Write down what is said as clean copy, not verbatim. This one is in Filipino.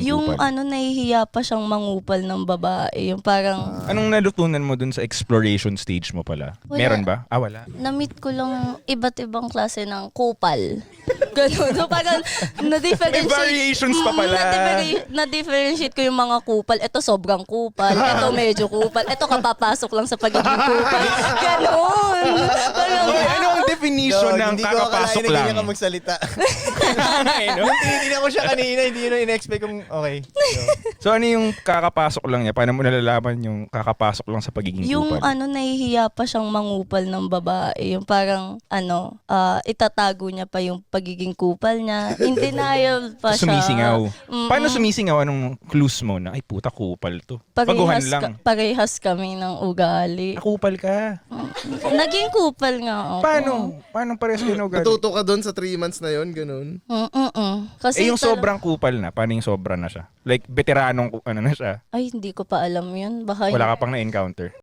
Yung kupal? nahihiya pa siyang mangupal ng babae. Yung parang, Anong natutunan mo dun sa exploration stage mo pala? Wala. Meron ba? Wala. na-meet ko lang iba't ibang klase ng kupal. Ganun. So parang, na-differentiate. May variations pa pala. Na-differentiate ko yung mga kupal. Ito sobrang kupal. Ito medyo kupal. Ito kapapasok lang sa pagiging kupal. Ganun. Parang, Okay, ano ang definition ng hindi ko kakapasok akalain na lang? ganyan ka magsalita. Ay, no? Tinitingnan ko siya kanina, hindi yun in-expect kong okay. So ano yung kakapasok lang niya? Paano mo nalalaman yung kakapasok lang sa pagiging yung kupal? nahihiya pa siyang mangupal ng babae. Yung parang, itatago niya pa yung pagiging kupal niya. In denial pa siya. Sumisingaw. Mm-mm. Paano sumisingaw? Anong clues mo na, ay puta, kupal to? Paguhan lang. Parehas kami ng ugali. Kupal ka. Naging kupal nga ako. Paano? Paano pares kayo ugali? Natuto ka doon sa 3 months na yon, ganun. Kasi Yung sobrang kupal na, paano yung sobra na siya? Like, veteranong ano na siya? Ay, hindi ko pa alam yun. Baka Wala ka pang na-encounter.